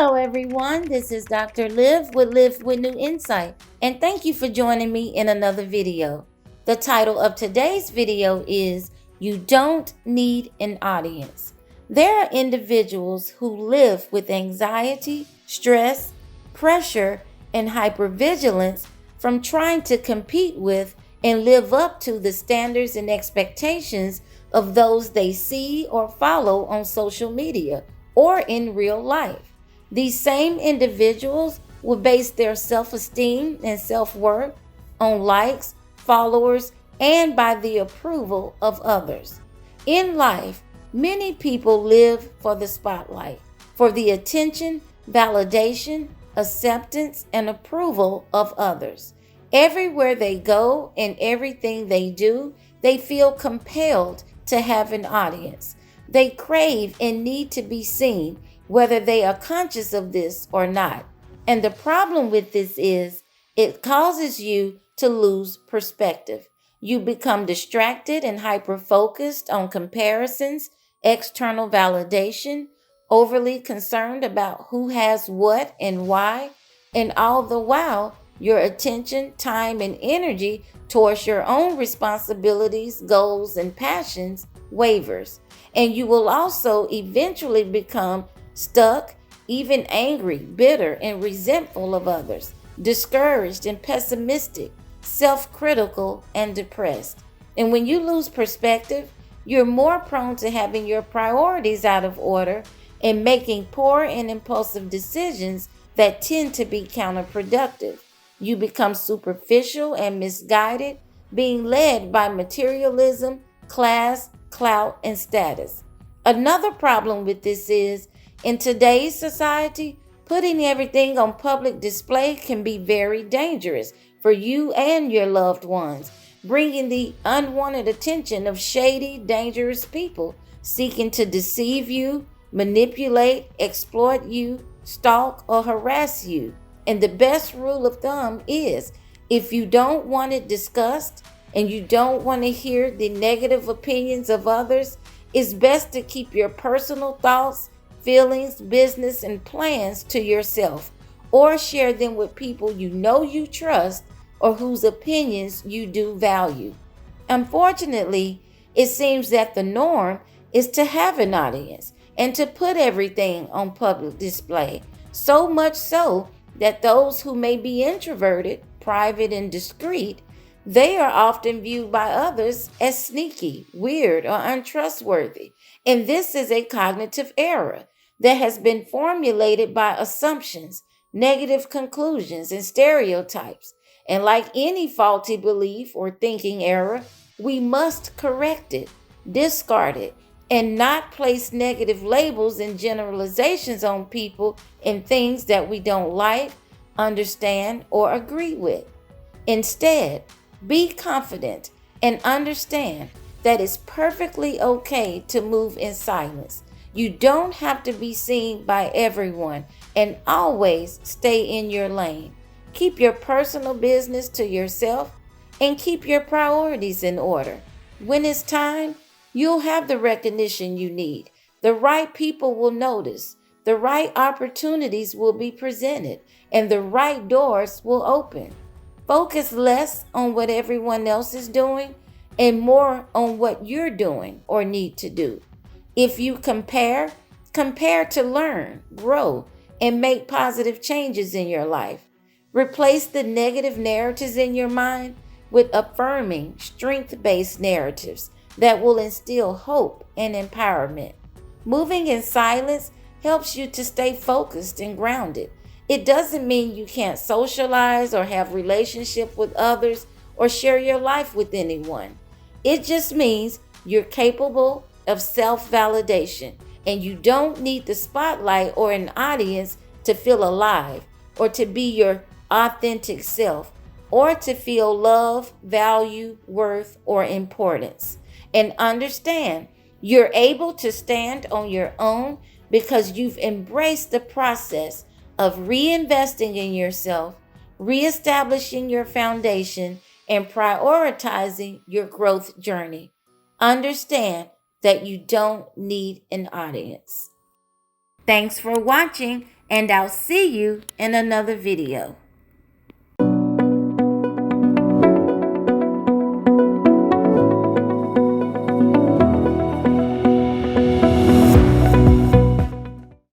Hello, everyone. This is Dr. Liv with New Insight, and thank you for joining me in another video. The title of today's video is You Don't Need an Audience. There are individuals who live with anxiety, stress, pressure, and hypervigilance from trying to compete with and live up to the standards and expectations of those they see or follow on social media or in real life. These same individuals will base their self-esteem and self-worth on likes, followers, and by the approval of others. In life, many people live for the spotlight, for the attention, validation, acceptance, and approval of others. Everywhere they go and everything they do, they feel compelled to have an audience. They crave and need to be seen, whether they are conscious of this or not. And the problem with this is it causes you to lose perspective. You become distracted and hyper-focused on comparisons, external validation, overly concerned about who has what and why, and all the while, your attention, time, and energy towards your own responsibilities, goals, and passions wavers. And you will also eventually become stuck, even angry, bitter, and resentful of others, discouraged and pessimistic, self-critical, and depressed. And when you lose perspective, you're more prone to having your priorities out of order and making poor and impulsive decisions that tend to be counterproductive. You become superficial and misguided, being led by materialism, class, clout, and status. Another problem with this is, in today's society, putting everything on public display can be very dangerous for you and your loved ones, bringing the unwanted attention of shady, dangerous people seeking to deceive you, manipulate, exploit you, stalk, or harass you. And the best rule of thumb is, if you don't want it discussed and you don't want to hear the negative opinions of others, it's best to keep your personal thoughts, feelings, business, and plans to yourself, or share them with people you know you trust or whose opinions you do value. Unfortunately, it seems that the norm is to have an audience and to put everything on public display, so much so that those who may be introverted, private, and discreet, they are often viewed by others as sneaky, weird, or untrustworthy. And this is a cognitive error that has been formulated by assumptions, negative conclusions, and stereotypes. And like any faulty belief or thinking error, we must correct it, discard it, and not place negative labels and generalizations on people and things that we don't like, understand, or agree with. Instead, be confident and understand that it's perfectly okay to move in silence. You don't have to be seen by everyone, and always stay in your lane. Keep your personal business to yourself and keep your priorities in order. When it's time, you'll have the recognition you need. The right people will notice. The right opportunities will be presented, and the right doors will open. Focus less on what everyone else is doing and more on what you're doing or need to do. If you compare to learn, grow, and make positive changes in your life. Replace the negative narratives in your mind with affirming, strength-based narratives that will instill hope and empowerment. Moving in silence helps you to stay focused and grounded. It doesn't mean you can't socialize or have relationship with others or share your life with anyone. It just means you're capable of self-validation and you don't need the spotlight or an audience to feel alive or to be your authentic self or to feel love, value, worth, or importance. And understand, you're able to stand on your own because you've embraced the process of reinvesting in yourself, reestablishing your foundation, and prioritizing your growth journey. Understand that you don't need an audience. Thanks for watching, and I'll see you in another video.